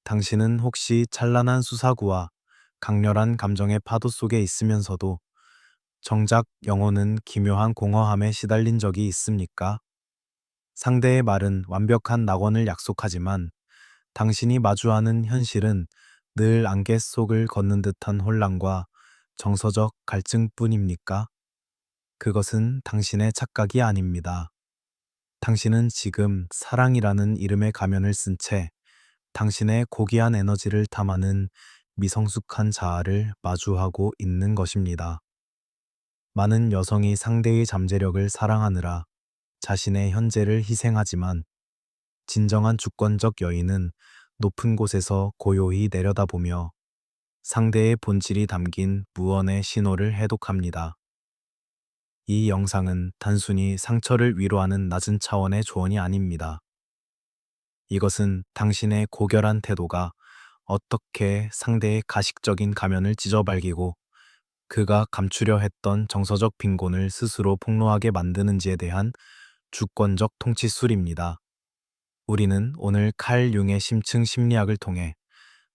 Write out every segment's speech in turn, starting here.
당신은 혹시 찬란한 수사구와 강렬한 감정의 파도 속에 있으면서도 정작 영혼은 기묘한 공허함에 시달린 적이 있습니까? 상대의 말은 완벽한 낙원을 약속하지만 당신이 마주하는 현실은 늘 안개 속을 걷는 듯한 혼란과 정서적 갈증뿐입니까? 그것은 당신의 착각이 아닙니다. 당신은 지금 사랑이라는 이름의 가면을 쓴 채 당신의 고귀한 에너지를 탐하는 미성숙한 자아를 마주하고 있는 것입니다. 많은 여성이 상대의 잠재력을 사랑하느라 자신의 현재를 희생하지만 진정한 주권적 여인은 높은 곳에서 고요히 내려다보며 상대의 본질이 담긴 무언의 신호를 해독합니다. 이 영상은 단순히 상처를 위로하는 낮은 차원의 조언이 아닙니다. 이것은 당신의 고결한 태도가 어떻게 상대의 가식적인 가면을 찢어발기고 그가 감추려 했던 정서적 빈곤을 스스로 폭로하게 만드는지에 대한 주권적 통치술입니다. 우리는 오늘 칼 융의 심층 심리학을 통해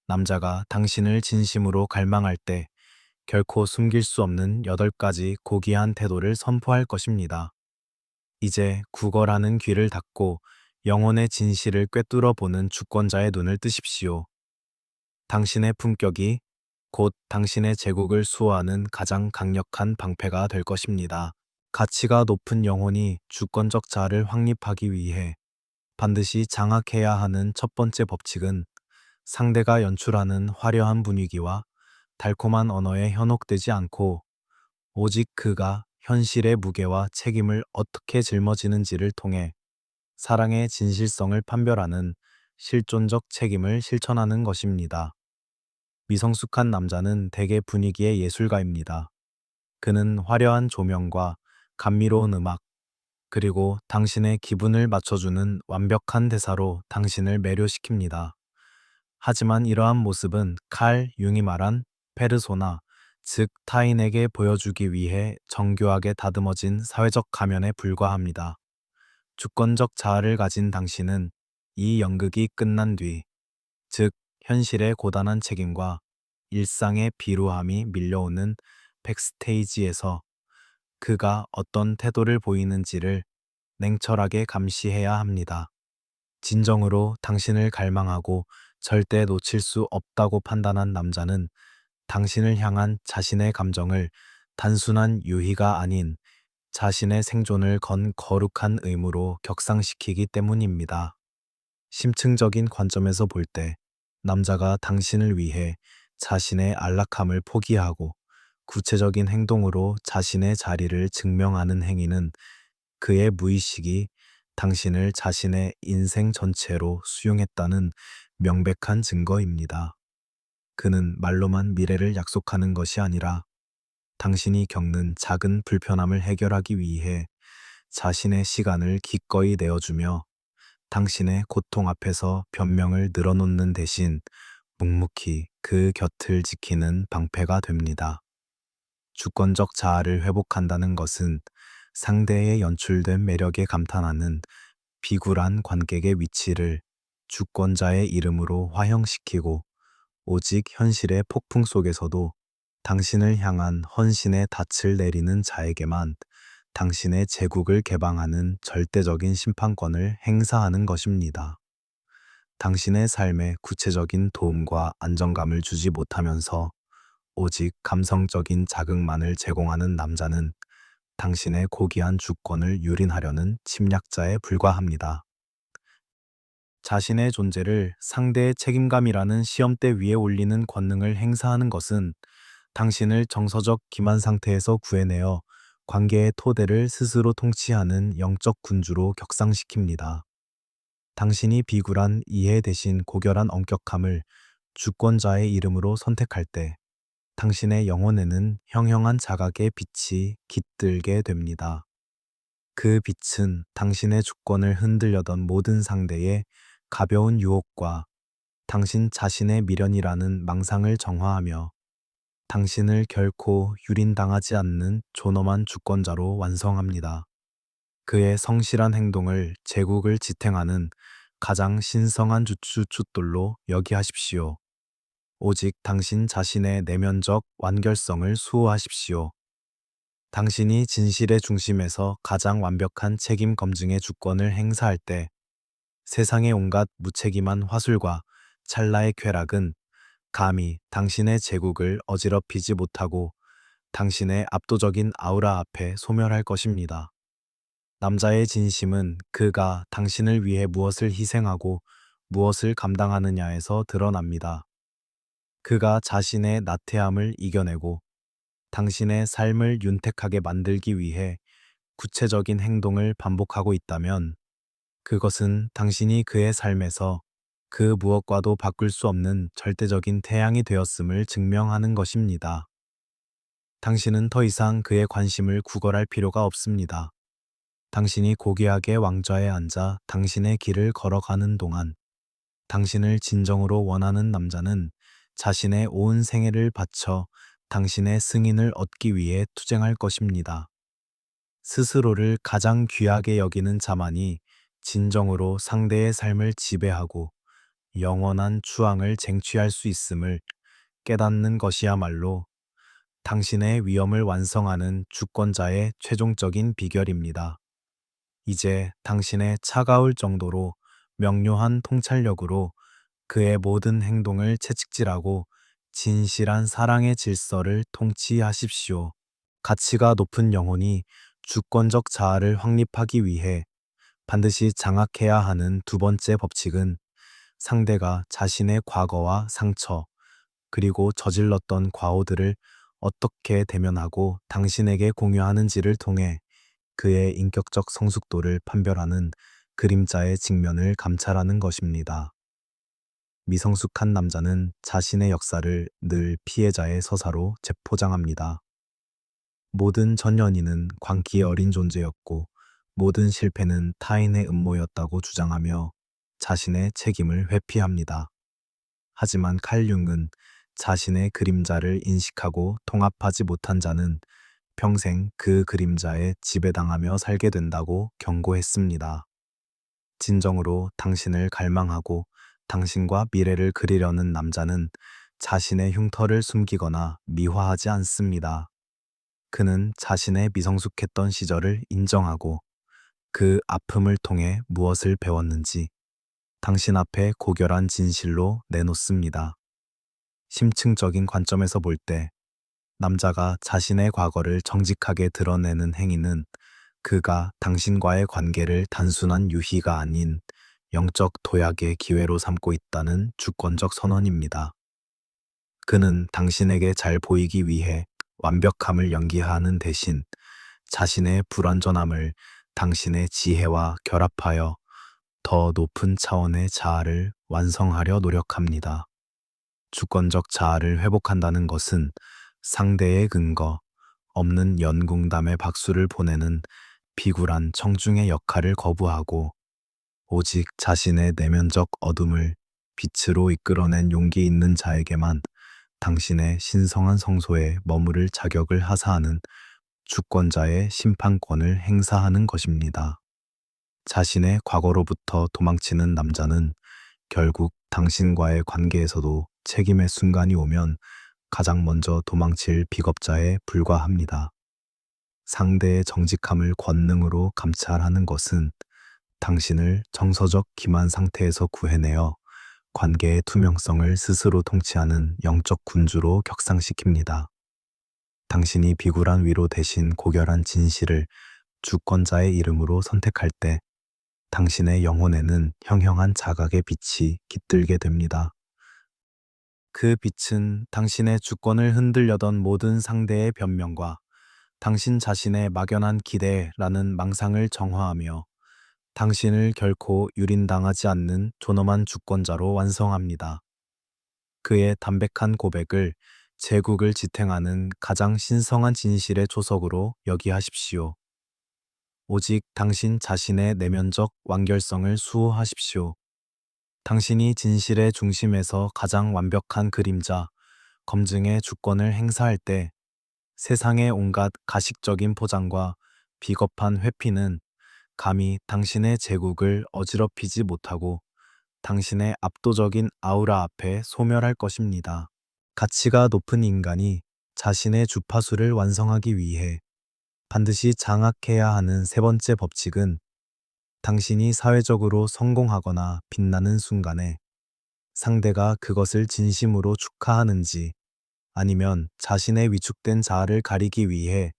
남자가 당신을 진심으로 갈망할 때 결코 숨길 수 없는 8가지 고귀한 태도를 선포할 것입니다. 이제 구걸하는 귀를 닫고 영혼의 진실을 꿰뚫어 보는 주권자의 눈을 뜨십시오. 당신의 품격이 곧 당신의 제국을 수호하는 가장 강력한 방패가 될 것입니다. 가치가 높은 영혼이 주권적 자아를 확립하기 위해 반드시 장악해야 하는 첫 번째 법칙은 상대가 연출하는 화려한 분위기와 달콤한 언어에 현혹되지 않고 오직 그가 현실의 무게와 책임을 어떻게 짊어지는지를 통해 사랑의 진실성을 판별하는 실존적 책임을 실천하는 것입니다. 미성숙한 남자는 대개 분위기의 예술가입니다. 그는 화려한 조명과 감미로운 음악, 그리고 당신의 기분을 맞춰주는 완벽한 대사로 당신을 매료시킵니다. 하지만 이러한 모습은 칼 융이 말한 페르소나, 즉 타인에게 보여주기 위해 정교하게 다듬어진 사회적 가면에 불과합니다. 주권적 자아를 가진 당신은 이 연극이 끝난 뒤, 즉 현실의 고단한 책임과 일상의 비루함이 밀려오는 백스테이지에서 그가 어떤 태도를 보이는지를 냉철하게 감시해야 합니다. 진정으로 당신을 갈망하고 절대 놓칠 수 없다고 판단한 남자는 당신을 향한 자신의 감정을 단순한 유희가 아닌 자신의 생존을 건 거룩한 의무로 격상시키기 때문입니다. 심층적인 관점에서 볼 때 남자가 당신을 위해 자신의 안락함을 포기하고 구체적인 행동으로 자신의 자리를 증명하는 행위는 그의 무의식이 당신을 자신의 인생 전체로 수용했다는 명백한 증거입니다. 그는 말로만 미래를 약속하는 것이 아니라 당신이 겪는 작은 불편함을 해결하기 위해 자신의 시간을 기꺼이 내어주며 당신의 고통 앞에서 변명을 늘어놓는 대신 묵묵히 그 곁을 지키는 방패가 됩니다. 주권적 자아를 회복한다는 것은 상대의 연출된 매력에 감탄하는 비굴한 관객의 위치를 주권자의 이름으로 화형시키고 오직 현실의 폭풍 속에서도 당신을 향한 헌신의 닻을 내리는 자에게만 당신의 제국을 개방하는 절대적인 심판권을 행사하는 것입니다. 당신의 삶에 구체적인 도움과 안정감을 주지 못하면서 오직 감성적인 자극만을 제공하는 남자는 당신의 고귀한 주권을 유린하려는 침략자에 불과합니다. 자신의 존재를 상대의 책임감이라는 시험대 위에 올리는 권능을 행사하는 것은 당신을 정서적 기만 상태에서 구해내어 관계의 토대를 스스로 통치하는 영적 군주로 격상시킵니다. 당신이 비굴한 이해 대신 고결한 엄격함을 주권자의 이름으로 선택할 때 당신의 영혼에는 형형한 자각의 빛이 깃들게 됩니다. 그 빛은 당신의 주권을 흔들려던 모든 상대의 가벼운 유혹과 당신 자신의 미련이라는 망상을 정화하며 당신을 결코 유린당하지 않는 존엄한 주권자로 완성합니다. 그의 성실한 행동을 제국을 지탱하는 가장 신성한 주춧돌로 여기하십시오. 오직 당신 자신의 내면적 완결성을 수호하십시오. 당신이 진실의 중심에서 가장 완벽한 책임 검증의 주권을 행사할 때 세상의 온갖 무책임한 화술과 찰나의 쾌락은 감히 당신의 제국을 어지럽히지 못하고 당신의 압도적인 아우라 앞에 소멸할 것입니다. 남자의 진심은 그가 당신을 위해 무엇을 희생하고 무엇을 감당하느냐에서 드러납니다. 그가 자신의 나태함을 이겨내고 당신의 삶을 윤택하게 만들기 위해 구체적인 행동을 반복하고 있다면 그것은 당신이 그의 삶에서 그 무엇과도 바꿀 수 없는 절대적인 태양이 되었음을 증명하는 것입니다. 당신은 더 이상 그의 관심을 구걸할 필요가 없습니다. 당신이 고귀하게 왕좌에 앉아 당신의 길을 걸어가는 동안 당신을 진정으로 원하는 남자는 자신의 온 생애를 바쳐 당신의 승인을 얻기 위해 투쟁할 것입니다. 스스로를 가장 귀하게 여기는 자만이 진정으로 상대의 삶을 지배하고 영원한 추앙을 쟁취할 수 있음을 깨닫는 것이야말로 당신의 위엄을 완성하는 주권자의 최종적인 비결입니다. 이제 당신의 차가울 정도로 명료한 통찰력으로 그의 모든 행동을 채찍질하고 진실한 사랑의 질서를 통치하십시오. 가치가 높은 영혼이 주권적 자아를 확립하기 위해 반드시 장악해야 하는 두 번째 법칙은 상대가 자신의 과거와 상처, 그리고 저질렀던 과오들을 어떻게 대면하고 당신에게 공유하는지를 통해 그의 인격적 성숙도를 판별하는 그림자의 직면을 감찰하는 것입니다. 미성숙한 남자는 자신의 역사를 늘 피해자의 서사로 재포장합니다. 모든 전 연인은 광기에 어린 존재였고 모든 실패는 타인의 음모였다고 주장하며 자신의 책임을 회피합니다. 하지만 칼 융은 자신의 그림자를 인식하고 통합하지 못한 자는 평생 그 그림자에 지배당하며 살게 된다고 경고했습니다. 진정으로 당신을 갈망하고 당신과 미래를 그리려는 남자는 자신의 흉터를 숨기거나 미화하지 않습니다. 그는 자신의 미성숙했던 시절을 인정하고 그 아픔을 통해 무엇을 배웠는지 당신 앞에 고결한 진실로 내놓습니다. 심층적인 관점에서 볼 때 남자가 자신의 과거를 정직하게 드러내는 행위는 그가 당신과의 관계를 단순한 유희가 아닌 영적 도약의 기회로 삼고 있다는 주권적 선언입니다. 그는 당신에게 잘 보이기 위해 완벽함을 연기하는 대신 자신의 불완전함을 당신의 지혜와 결합하여 더 높은 차원의 자아를 완성하려 노력합니다. 주권적 자아를 회복한다는 것은 상대의 근거 없는 연궁담에 박수를 보내는 비굴한 청중의 역할을 거부하고 오직 자신의 내면적 어둠을 빛으로 이끌어낸 용기 있는 자에게만 당신의 신성한 성소에 머무를 자격을 하사하는 주권자의 심판권을 행사하는 것입니다. 자신의 과거로부터 도망치는 남자는 결국 당신과의 관계에서도 책임의 순간이 오면 가장 먼저 도망칠 비겁자에 불과합니다. 상대의 정직함을 권능으로 감찰하는 것은 당신을 정서적 기만 상태에서 구해내어 관계의 투명성을 스스로 통치하는 영적 군주로 격상시킵니다. 당신이 비굴한 위로 대신 고결한 진실을 주권자의 이름으로 선택할 때 당신의 영혼에는 형형한 자각의 빛이 깃들게 됩니다. 그 빛은 당신의 주권을 흔들려던 모든 상대의 변명과 당신 자신의 막연한 기대라는 망상을 정화하며 당신을 결코 유린당하지 않는 존엄한 주권자로 완성합니다. 그의 담백한 고백을 제국을 지탱하는 가장 신성한 진실의 초석으로 여기하십시오. 오직 당신 자신의 내면적 완결성을 수호하십시오. 당신이 진실의 중심에서 가장 완벽한 그림자, 검증의 주권을 행사할 때 세상의 온갖 가식적인 포장과 비겁한 회피는 감히 당신의 제국을 어지럽히지 못하고 당신의 압도적인 아우라 앞에 소멸할 것입니다. 가치가 높은 인간이 자신의 주파수를 완성하기 위해 반드시 장악해야 하는 세 번째 법칙은 당신이 사회적으로 성공하거나 빛나는 순간에 상대가 그것을 진심으로 축하하는지 아니면 자신의 위축된 자아를 가리기 위해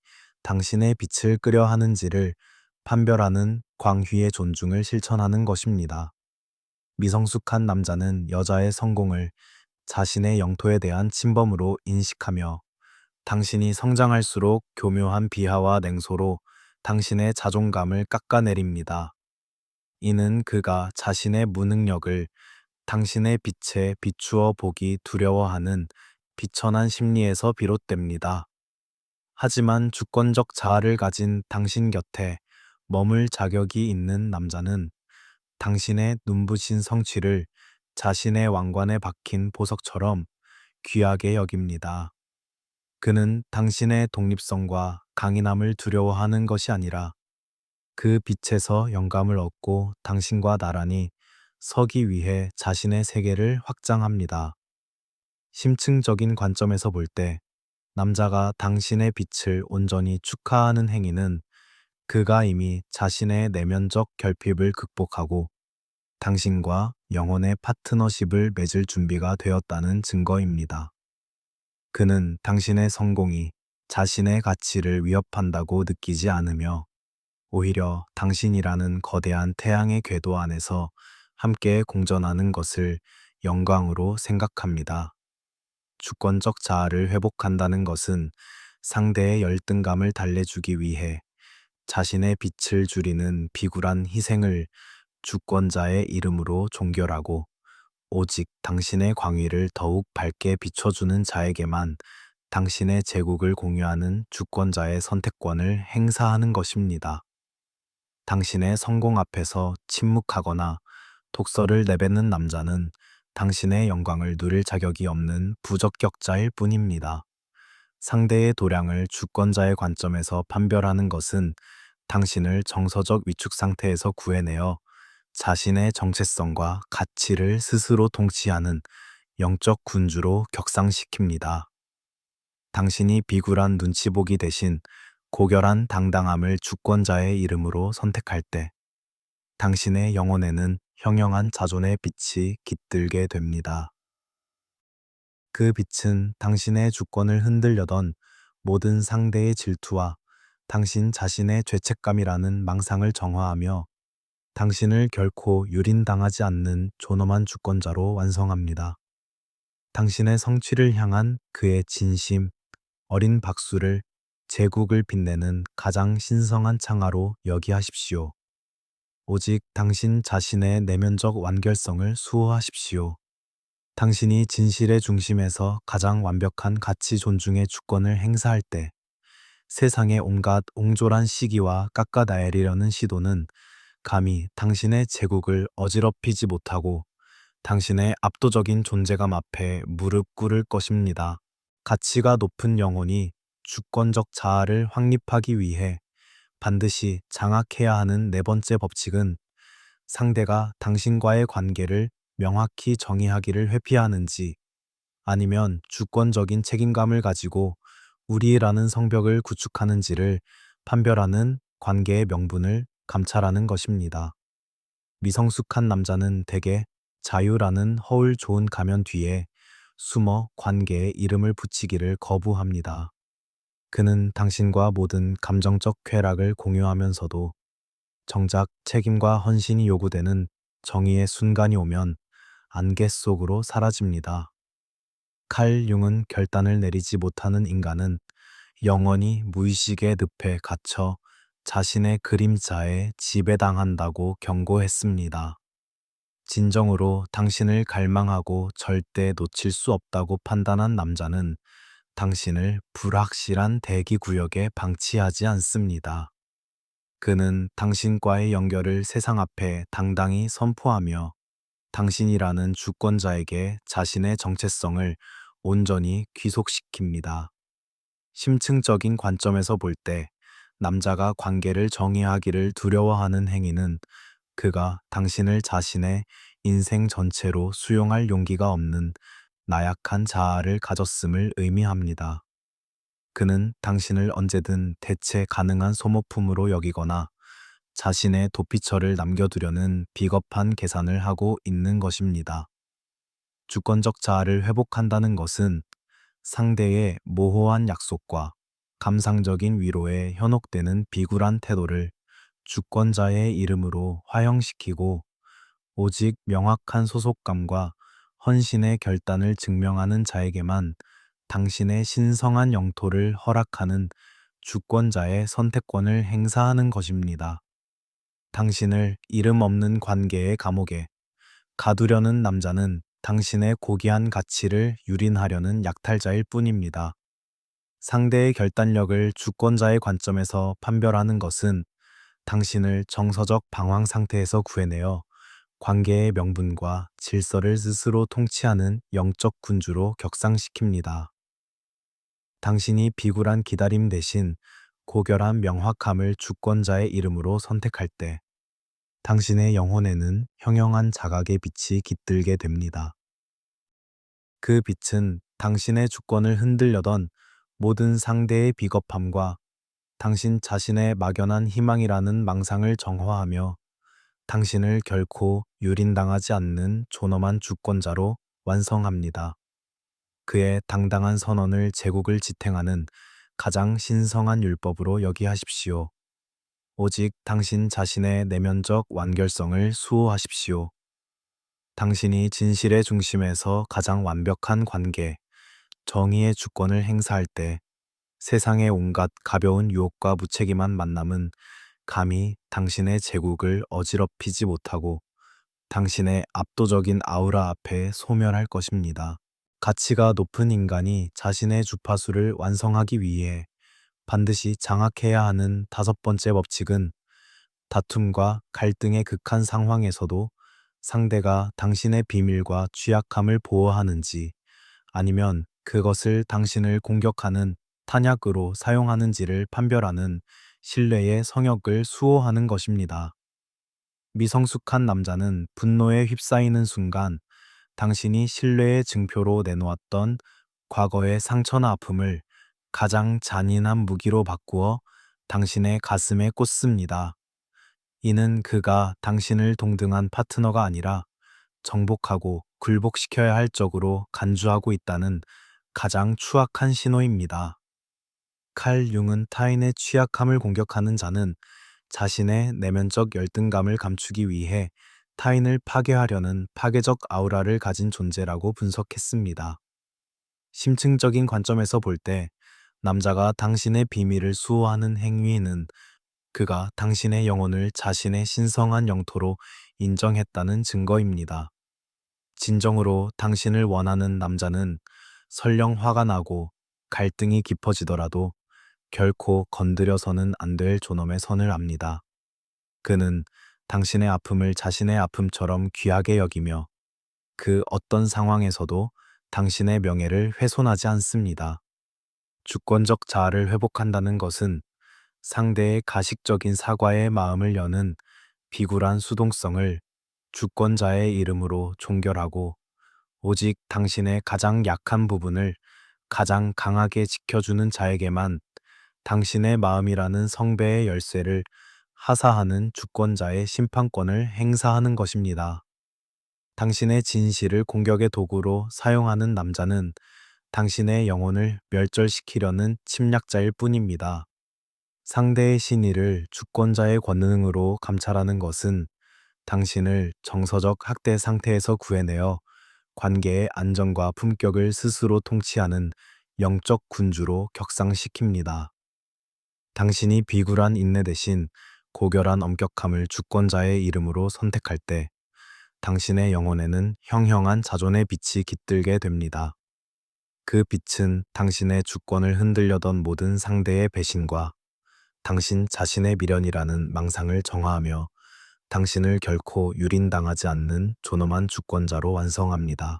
당신의 빛을 끄려 하는지를 판별하는 광휘의 존중을 실천하는 것입니다. 미성숙한 남자는 여자의 성공을 자신의 영토에 대한 침범으로 인식하며 당신이 성장할수록 교묘한 비하와 냉소로 당신의 자존감을 깎아내립니다. 이는 그가 자신의 무능력을 당신의 빛에 비추어 보기 두려워하는 비천한 심리에서 비롯됩니다. 하지만 주권적 자아를 가진 당신 곁에 머물 자격이 있는 남자는 당신의 눈부신 성취를 자신의 왕관에 박힌 보석처럼 귀하게 여깁니다. 그는 당신의 독립성과 강인함을 두려워하는 것이 아니라 그 빛에서 영감을 얻고 당신과 나란히 서기 위해 자신의 세계를 확장합니다. 심층적인 관점에서 볼 때 남자가 당신의 빛을 온전히 축하하는 행위는 그가 이미 자신의 내면적 결핍을 극복하고 당신과 영혼의 파트너십을 맺을 준비가 되었다는 증거입니다. 그는 당신의 성공이 자신의 가치를 위협한다고 느끼지 않으며 오히려 당신이라는 거대한 태양의 궤도 안에서 함께 공전하는 것을 영광으로 생각합니다. 주권적 자아를 회복한다는 것은 상대의 열등감을 달래주기 위해 자신의 빛을 줄이는 비굴한 희생을 주권자의 이름으로 종결하고 오직 당신의 광위를 더욱 밝게 비춰주는 자에게만 당신의 제국을 공유하는 주권자의 선택권을 행사하는 것입니다. 당신의 성공 앞에서 침묵하거나 독서를 내뱉는 남자는 당신의 영광을 누릴 자격이 없는 부적격자일 뿐입니다. 상대의 도량을 주권자의 관점에서 판별하는 것은 당신을 정서적 위축 상태에서 구해내어 자신의 정체성과 가치를 스스로 통치하는 영적 군주로 격상시킵니다. 당신이 비굴한 눈치보기 대신 고결한 당당함을 주권자의 이름으로 선택할 때 당신의 영혼에는 형형한 자존의 빛이 깃들게 됩니다. 그 빛은 당신의 주권을 흔들려던 모든 상대의 질투와 당신 자신의 죄책감이라는 망상을 정화하며 당신을 결코 유린당하지 않는 존엄한 주권자로 완성합니다. 당신의 성취를 향한 그의 진심, 어린 박수를 제국을 빛내는 가장 신성한 창화로 여기하십시오. 오직 당신 자신의 내면적 완결성을 수호하십시오. 당신이 진실의 중심에서 가장 완벽한 가치 존중의 주권을 행사할 때 세상의 온갖 옹졸한 시기와 깎아내리려는 시도는 감히 당신의 제국을 어지럽히지 못하고 당신의 압도적인 존재감 앞에 무릎 꿇을 것입니다. 가치가 높은 영혼이 주권적 자아를 확립하기 위해 반드시 장악해야 하는 네 번째 법칙은 상대가 당신과의 관계를 명확히 정의하기를 회피하는지 아니면 주권적인 책임감을 가지고 우리라는 성벽을 구축하는지를 판별하는 관계의 명분을 감찰하는 것입니다. 미성숙한 남자는 대개 자유라는 허울 좋은 가면 뒤에 숨어 관계에 이름을 붙이기를 거부합니다. 그는 당신과 모든 감정적 쾌락을 공유하면서도 정작 책임과 헌신이 요구되는 정의의 순간이 오면 안개 속으로 사라집니다. 칼 융은 결단을 내리지 못하는 인간은 영원히 무의식의 늪에 갇혀 자신의 그림자에 지배당한다고 경고했습니다. 진정으로 당신을 갈망하고 절대 놓칠 수 없다고 판단한 남자는 당신을 불확실한 대기 구역에 방치하지 않습니다. 그는 당신과의 연결을 세상 앞에 당당히 선포하며 당신이라는 주권자에게 자신의 정체성을 온전히 귀속시킵니다. 심층적인 관점에서 볼 때 남자가 관계를 정의하기를 두려워하는 행위는 그가 당신을 자신의 인생 전체로 수용할 용기가 없는 나약한 자아를 가졌음을 의미합니다. 그는 당신을 언제든 대체 가능한 소모품으로 여기거나 자신의 도피처를 남겨두려는 비겁한 계산을 하고 있는 것입니다. 주권적 자아를 회복한다는 것은 상대의 모호한 약속과 감상적인 위로에 현혹되는 비굴한 태도를 주권자의 이름으로 화형시키고 오직 명확한 소속감과 헌신의 결단을 증명하는 자에게만 당신의 신성한 영토를 허락하는 주권자의 선택권을 행사하는 것입니다. 당신을 이름 없는 관계의 감옥에 가두려는 남자는 당신의 고귀한 가치를 유린하려는 약탈자일 뿐입니다. 상대의 결단력을 주권자의 관점에서 판별하는 것은 당신을 정서적 방황 상태에서 구해내어 관계의 명분과 질서를 스스로 통치하는 영적 군주로 격상시킵니다. 당신이 비굴한 기다림 대신 고결한 명확함을 주권자의 이름으로 선택할 때 당신의 영혼에는 형형한 자각의 빛이 깃들게 됩니다. 그 빛은 당신의 주권을 흔들려던 모든 상대의 비겁함과 당신 자신의 막연한 희망이라는 망상을 정화하며 당신을 결코 유린당하지 않는 존엄한 주권자로 완성합니다. 그의 당당한 선언을 제국을 지탱하는 가장 신성한 율법으로 여기하십시오. 오직 당신 자신의 내면적 완결성을 수호하십시오. 당신이 진실의 중심에서 가장 완벽한 관계, 정의의 주권을 행사할 때 세상의 온갖 가벼운 유혹과 무책임한 만남은 감히 당신의 제국을 어지럽히지 못하고 당신의 압도적인 아우라 앞에 소멸할 것입니다. 가치가 높은 인간이 자신의 주파수를 완성하기 위해 반드시 장악해야 하는 다섯 번째 법칙은 다툼과 갈등의 극한 상황에서도 상대가 당신의 비밀과 취약함을 보호하는지 아니면 그것을 당신을 공격하는 탄약으로 사용하는지를 판별하는 신뢰의 성역을 수호하는 것입니다. 미성숙한 남자는 분노에 휩싸이는 순간 당신이 신뢰의 증표로 내놓았던 과거의 상처나 아픔을 가장 잔인한 무기로 바꾸어 당신의 가슴에 꽂습니다. 이는 그가 당신을 동등한 파트너가 아니라 정복하고 굴복시켜야 할 적으로 간주하고 있다는 가장 추악한 신호입니다. 칼 융은 타인의 취약함을 공격하는 자는 자신의 내면적 열등감을 감추기 위해 타인을 파괴하려는 파괴적 아우라를 가진 존재라고 분석했습니다. 심층적인 관점에서 볼 때 남자가 당신의 비밀을 수호하는 행위는 그가 당신의 영혼을 자신의 신성한 영토로 인정했다는 증거입니다. 진정으로 당신을 원하는 남자는 설령 화가 나고 갈등이 깊어지더라도 결코 건드려서는 안 될 존엄의 선을 압니다. 그는 당신의 아픔을 자신의 아픔처럼 귀하게 여기며 그 어떤 상황에서도 당신의 명예를 훼손하지 않습니다. 주권적 자아를 회복한다는 것은 상대의 가식적인 사과의 마음을 여는 비굴한 수동성을 주권자의 이름으로 종결하고 오직 당신의 가장 약한 부분을 가장 강하게 지켜주는 자에게만 당신의 마음이라는 성배의 열쇠를 하사하는 주권자의 심판권을 행사하는 것입니다. 당신의 진실을 공격의 도구로 사용하는 남자는 당신의 영혼을 멸절시키려는 침략자일 뿐입니다. 상대의 신의를 주권자의 권능으로 감찰하는 것은 당신을 정서적 학대 상태에서 구해내어 관계의 안정과 품격을 스스로 통치하는 영적 군주로 격상시킵니다. 당신이 비굴한 인내 대신 고결한 엄격함을 주권자의 이름으로 선택할 때 당신의 영혼에는 형형한 자존의 빛이 깃들게 됩니다. 그 빛은 당신의 주권을 흔들려던 모든 상대의 배신과 당신 자신의 미련이라는 망상을 정화하며 당신을 결코 유린당하지 않는 존엄한 주권자로 완성합니다.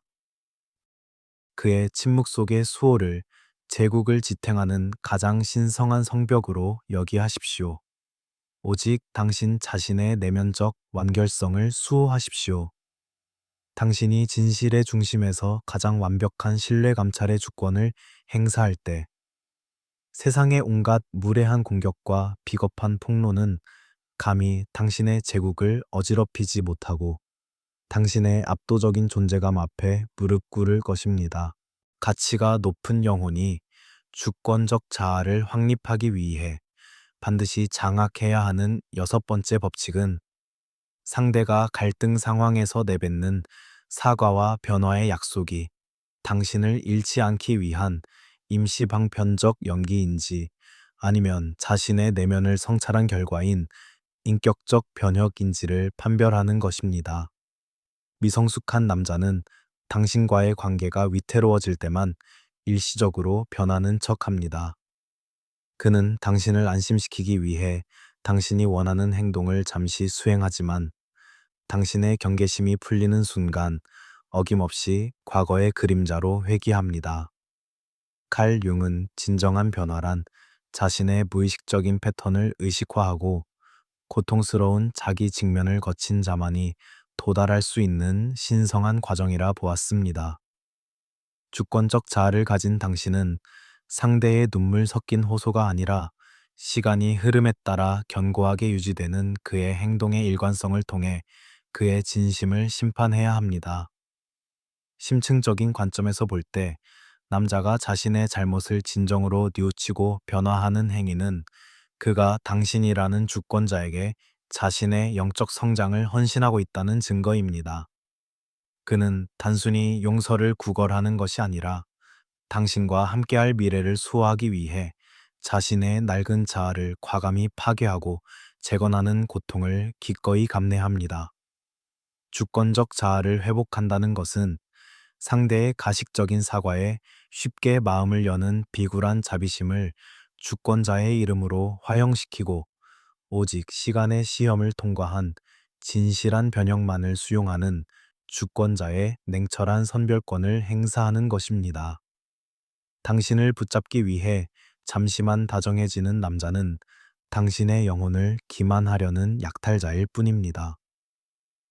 그의 침묵 속의 수호를 제국을 지탱하는 가장 신성한 성벽으로 여기하십시오. 오직 당신 자신의 내면적 완결성을 수호하십시오. 당신이 진실의 중심에서 가장 완벽한 신뢰 감찰의 주권을 행사할 때 세상의 온갖 무례한 공격과 비겁한 폭로는 감히 당신의 제국을 어지럽히지 못하고 당신의 압도적인 존재감 앞에 무릎 꿇을 것입니다. 가치가 높은 영혼이 주권적 자아를 확립하기 위해 반드시 장악해야 하는 여섯 번째 법칙은 상대가 갈등 상황에서 내뱉는 사과와 변화의 약속이 당신을 잃지 않기 위한 임시 방편적 연기인지 아니면 자신의 내면을 성찰한 결과인 인격적 변혁인지를 판별하는 것입니다. 미성숙한 남자는 당신과의 관계가 위태로워질 때만 일시적으로 변하는 척합니다. 그는 당신을 안심시키기 위해 당신이 원하는 행동을 잠시 수행하지만 당신의 경계심이 풀리는 순간 어김없이 과거의 그림자로 회귀합니다. 칼 융은 진정한 변화란 자신의 무의식적인 패턴을 의식화하고 고통스러운 자기 직면을 거친 자만이 도달할 수 있는 신성한 과정이라 보았습니다. 주권적 자아를 가진 당신은 상대의 눈물 섞인 호소가 아니라 시간이 흐름에 따라 견고하게 유지되는 그의 행동의 일관성을 통해 그의 진심을 심판해야 합니다. 심층적인 관점에서 볼 때 남자가 자신의 잘못을 진정으로 뉘우치고 변화하는 행위는 그가 당신이라는 주권자에게 자신의 영적 성장을 헌신하고 있다는 증거입니다. 그는 단순히 용서를 구걸하는 것이 아니라 당신과 함께할 미래를 수호하기 위해 자신의 낡은 자아를 과감히 파괴하고 재건하는 고통을 기꺼이 감내합니다. 주권적 자아를 회복한다는 것은 상대의 가식적인 사과에 쉽게 마음을 여는 비굴한 자비심을 주권자의 이름으로 화형시키고 오직 시간의 시험을 통과한 진실한 변형만을 수용하는 주권자의 냉철한 선별권을 행사하는 것입니다. 당신을 붙잡기 위해 잠시만 다정해지는 남자는 당신의 영혼을 기만하려는 약탈자일 뿐입니다.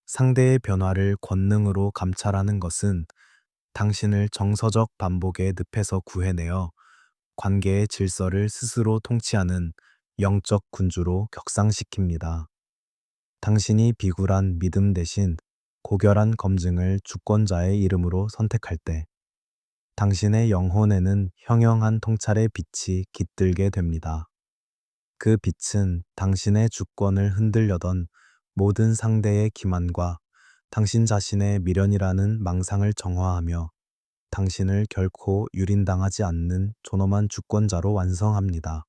상대의 변화를 권능으로 감찰하는 것은 당신을 정서적 반복의 늪에서 구해내어 관계의 질서를 스스로 통치하는 영적 군주로 격상시킵니다. 당신이 비굴한 믿음 대신 고결한 검증을 주권자의 이름으로 선택할 때 당신의 영혼에는 형형한 통찰의 빛이 깃들게 됩니다. 그 빛은 당신의 주권을 흔들려던 모든 상대의 기만과 당신 자신의 미련이라는 망상을 정화하며 당신을 결코 유린당하지 않는 존엄한 주권자로 완성합니다.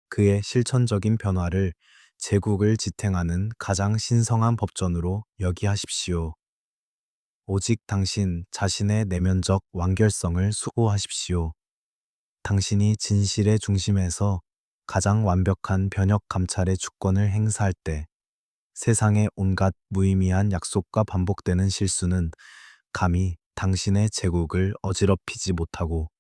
그의 실천적인 변화를 제국을 지탱하는 가장 신성한 법전으로 여기하십시오. 오직 당신 자신의 내면적 완결성을 수호하십시오. 당신이 진실의 중심에서 가장 완벽한 변혁 감찰의 주권을 행사할 때 세상의 온갖 무의미한 약속과 반복되는 실수는 감히 당신의 제국을 어지럽히지 못하고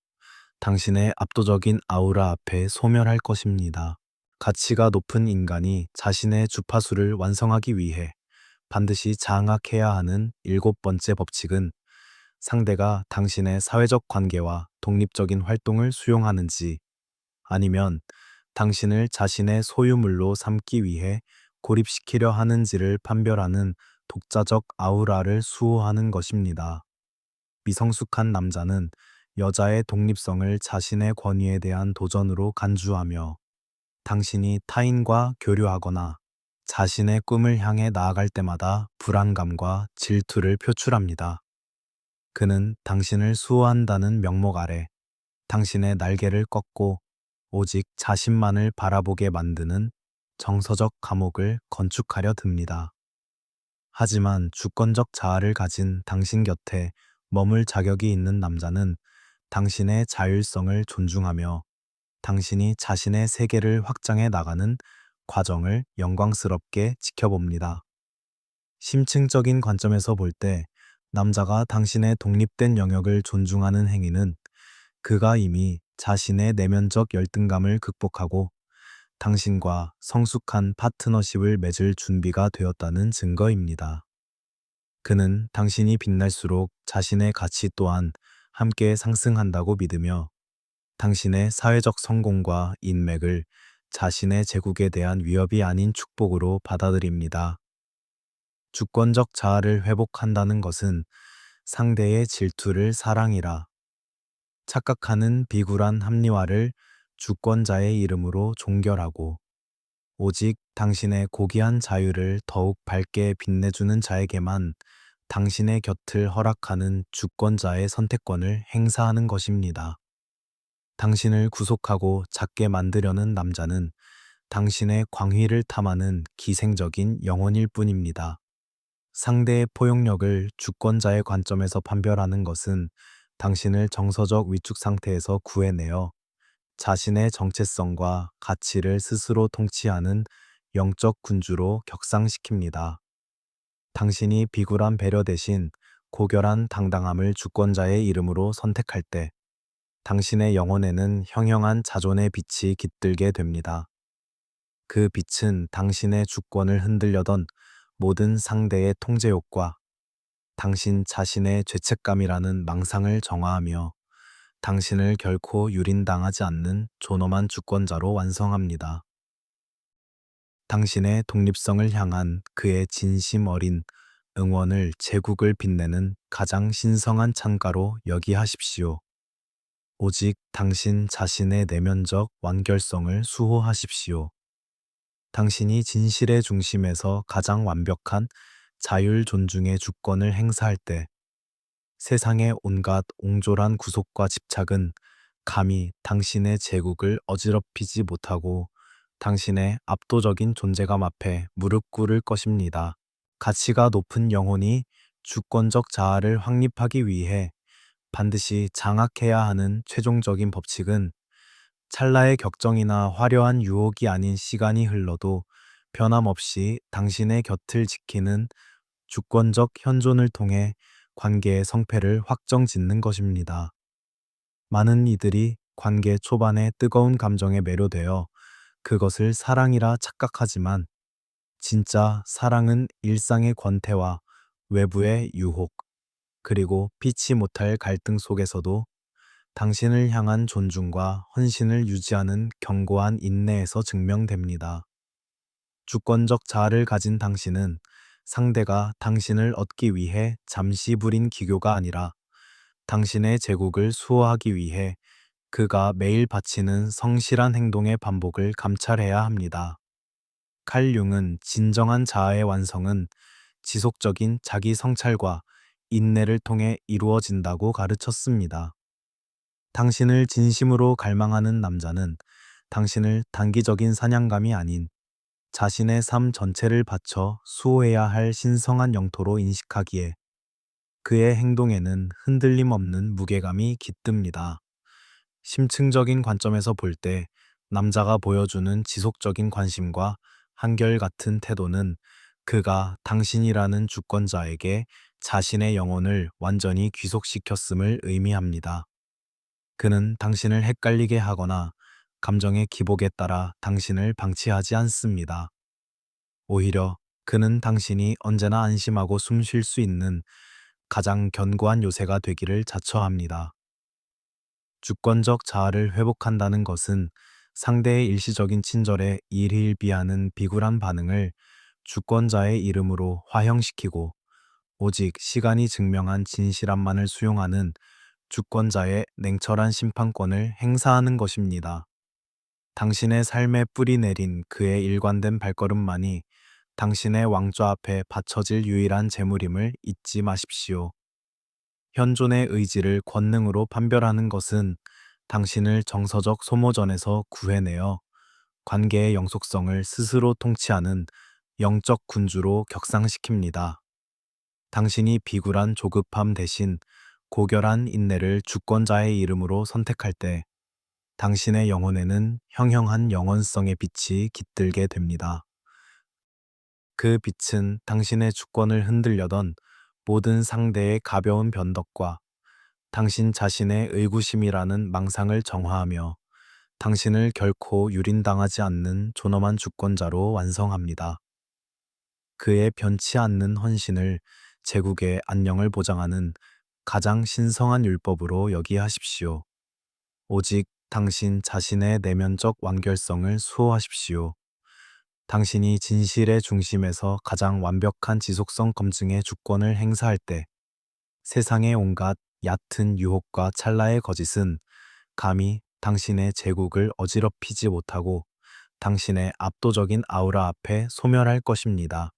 당신의 압도적인 아우라 앞에 소멸할 것입니다. 가치가 높은 인간이 자신의 주파수를 완성하기 위해 반드시 장악해야 하는 일곱 번째 법칙은 상대가 당신의 사회적 관계와 독립적인 활동을 수용하는지 아니면 당신을 자신의 소유물로 삼기 위해 고립시키려 하는지를 판별하는 독자적 아우라를 수호하는 것입니다. 미성숙한 남자는 여자의 독립성을 자신의 권위에 대한 도전으로 간주하며 당신이 타인과 교류하거나 자신의 꿈을 향해 나아갈 때마다 불안감과 질투를 표출합니다. 그는 당신을 수호한다는 명목 아래 당신의 날개를 꺾고 오직 자신만을 바라보게 만드는 정서적 감옥을 건축하려 듭니다. 하지만 주권적 자아를 가진 당신 곁에 머물 자격이 있는 남자는 당신의 자율성을 존중하며 당신이 자신의 세계를 확장해 나가는 과정을 영광스럽게 지켜봅니다. 심층적인 관점에서 볼 때 남자가 당신의 독립된 영역을 존중하는 행위는 그가 이미 자신의 내면적 열등감을 극복하고 당신과 성숙한 파트너십을 맺을 준비가 되었다는 증거입니다. 그는 당신이 빛날수록 자신의 가치 또한 함께 상승한다고 믿으며 당신의 사회적 성공과 인맥을 자신의 제국에 대한 위협이 아닌 축복으로 받아들입니다. 주권적 자아를 회복한다는 것은 상대의 질투를 사랑이라 착각하는 비굴한 합리화를 주권자의 이름으로 종결하고 오직 당신의 고귀한 자유를 더욱 밝게 빛내주는 자에게만 당신의 곁을 허락하는 주권자의 선택권을 행사하는 것입니다. 당신을 구속하고 작게 만들려는 남자는 당신의 광희를 탐하는 기생적인 영혼일 뿐입니다. 상대의 포용력을 주권자의 관점에서 판별하는 것은 당신을 정서적 위축 상태에서 구해내어 자신의 정체성과 가치를 스스로 통치하는 영적 군주로 격상시킵니다. 당신이 비굴한 배려 대신 고결한 당당함을 주권자의 이름으로 선택할 때 당신의 영혼에는 형형한 자존의 빛이 깃들게 됩니다. 그 빛은 당신의 주권을 흔들려던 모든 상대의 통제욕과 당신 자신의 죄책감이라는 망상을 정화하며 당신을 결코 유린당하지 않는 존엄한 주권자로 완성합니다. 당신의 독립성을 향한 그의 진심 어린 응원을 제국을 빛내는 가장 신성한 찬가로 여기하십시오. 오직 당신 자신의 내면적 완결성을 수호하십시오. 당신이 진실의 중심에서 가장 완벽한 자율 존중의 주권을 행사할 때 세상의 온갖 옹졸한 구속과 집착은 감히 당신의 제국을 어지럽히지 못하고 당신의 압도적인 존재감 앞에 무릎 꿇을 것입니다. 가치가 높은 영혼이 주권적 자아를 확립하기 위해 반드시 장악해야 하는 최종적인 법칙은 찰나의 격정이나 화려한 유혹이 아닌 시간이 흘러도 변함없이 당신의 곁을 지키는 주권적 현존을 통해 관계의 성패를 확정짓는 것입니다. 많은 이들이 관계 초반의 뜨거운 감정에 매료되어 그것을 사랑이라 착각하지만 진짜 사랑은 일상의 권태와 외부의 유혹, 그리고 피치 못할 갈등 속에서도 당신을 향한 존중과 헌신을 유지하는 견고한 인내에서 증명됩니다. 주권적 자아를 가진 당신은 상대가 당신을 얻기 위해 잠시 부린 기교가 아니라 당신의 제국을 수호하기 위해 그가 매일 바치는 성실한 행동의 반복을 감찰해야 합니다. 칼 융은 진정한 자아의 완성은 지속적인 자기 성찰과 인내를 통해 이루어진다고 가르쳤습니다. 당신을 진심으로 갈망하는 남자는 당신을 단기적인 사냥감이 아닌 자신의 삶 전체를 바쳐 수호해야 할 신성한 영토로 인식하기에 그의 행동에는 흔들림 없는 무게감이 깃듭니다. 심층적인 관점에서 볼 때 남자가 보여주는 지속적인 관심과 한결같은 태도는 그가 당신이라는 주권자에게 자신의 영혼을 완전히 귀속시켰음을 의미합니다. 그는 당신을 헷갈리게 하거나 감정의 기복에 따라 당신을 방치하지 않습니다. 오히려 그는 당신이 언제나 안심하고 숨 쉴 수 있는 가장 견고한 요새가 되기를 자처합니다. 주권적 자아를 회복한다는 것은 상대의 일시적인 친절에 일희일비하는 비굴한 반응을 주권자의 이름으로 화형시키고 오직 시간이 증명한 진실함만을 수용하는 주권자의 냉철한 심판권을 행사하는 것입니다. 당신의 삶에 뿌리 내린 그의 일관된 발걸음만이 당신의 왕좌 앞에 바쳐질 유일한 재물임을 잊지 마십시오. 현존의 의지를 권능으로 판별하는 것은 당신을 정서적 소모전에서 구해내어 관계의 영속성을 스스로 통치하는 영적 군주로 격상시킵니다. 당신이 비굴한 조급함 대신 고결한 인내를 주권자의 이름으로 선택할 때 당신의 영혼에는 형형한 영원성의 빛이 깃들게 됩니다. 그 빛은 당신의 주권을 흔들려던 모든 상대의 가벼운 변덕과 당신 자신의 의구심이라는 망상을 정화하며 당신을 결코 유린당하지 않는 존엄한 주권자로 완성합니다. 그의 변치 않는 헌신을 제국의 안녕을 보장하는 가장 신성한 율법으로 여기하십시오. 오직 당신 자신의 내면적 완결성을 수호하십시오. 당신이 진실의 중심에서 가장 완벽한 지속성 검증의 주권을 행사할 때 세상의 온갖 얕은 유혹과 찰나의 거짓은 감히 당신의 제국을 어지럽히지 못하고 당신의 압도적인 아우라 앞에 소멸할 것입니다.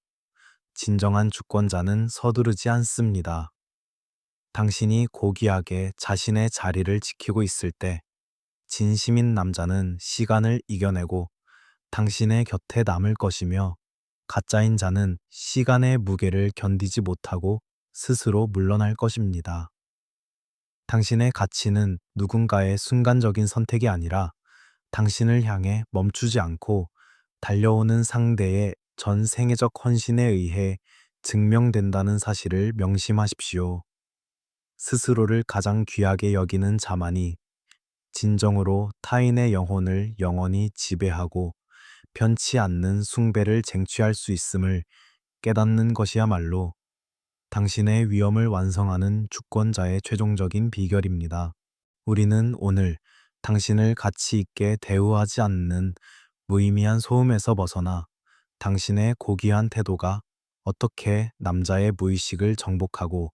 진정한 주권자는 서두르지 않습니다. 당신이 고귀하게 자신의 자리를 지키고 있을 때 진심인 남자는 시간을 이겨내고 당신의 곁에 남을 것이며 가짜인 자는 시간의 무게를 견디지 못하고 스스로 물러날 것입니다. 당신의 가치는 누군가의 순간적인 선택이 아니라 당신을 향해 멈추지 않고 달려오는 상대의 전 생애적 헌신에 의해 증명된다는 사실을 명심하십시오. 스스로를 가장 귀하게 여기는 자만이 진정으로 타인의 영혼을 영원히 지배하고 변치 않는 숭배를 쟁취할 수 있음을 깨닫는 것이야말로 당신의 위엄을 완성하는 주권자의 최종적인 비결입니다. 우리는 오늘 당신을 가치 있게 대우하지 않는 무의미한 소음에서 벗어나 당신의 고귀한 태도가 어떻게 남자의 무의식을 정복하고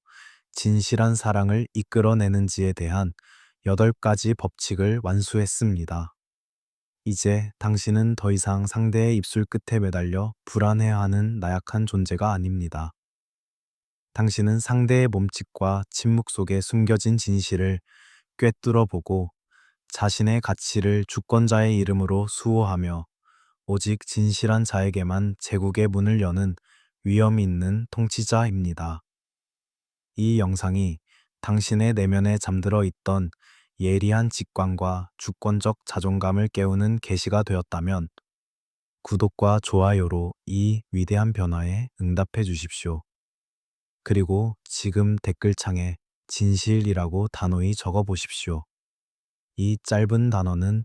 진실한 사랑을 이끌어내는지에 대한 8가지 법칙을 완수했습니다. 이제 당신은 더 이상 상대의 입술 끝에 매달려 불안해하는 나약한 존재가 아닙니다. 당신은 상대의 몸짓과 침묵 속에 숨겨진 진실을 꿰뚫어 보고 자신의 가치를 주권자의 이름으로 수호하며 오직 진실한 자에게만 제국의 문을 여는 위엄 있는 통치자입니다. 이 영상이 당신의 내면에 잠들어 있던 예리한 직관과 주권적 자존감을 깨우는 계시가 되었다면 구독과 좋아요로 이 위대한 변화에 응답해 주십시오. 그리고 지금 댓글창에 진실이라고 단호히 적어 보십시오. 이 짧은 단어는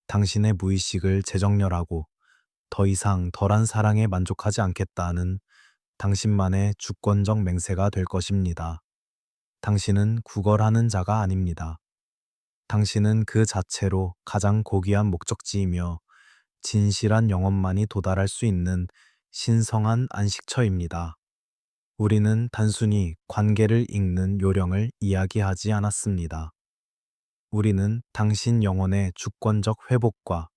당신의 무의식을 재정렬하고 더 이상 덜한 사랑에 만족하지 않겠다는 당신만의 주권적 맹세가 될 것입니다. 당신은 구걸하는 자가 아닙니다. 당신은 그 자체로 가장 고귀한 목적지이며 진실한 영혼만이 도달할 수 있는 신성한 안식처입니다. 우리는 단순히 관계를 읽는 요령을 이야기하지 않았습니다. 우리는 당신 영혼의 주권적 회복과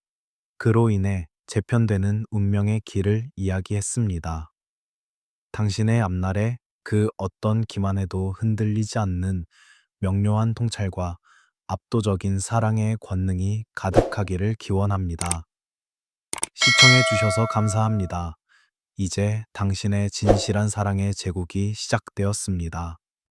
그로 인해 재편되는 운명의 길을 이야기했습니다. 당신의 앞날에 그 어떤 기만에도 흔들리지 않는 명료한 통찰과 압도적인 사랑의 권능이 가득하기를 기원합니다. 시청해 주셔서 감사합니다. 이제 당신의 진실한 사랑의 제국이 시작되었습니다.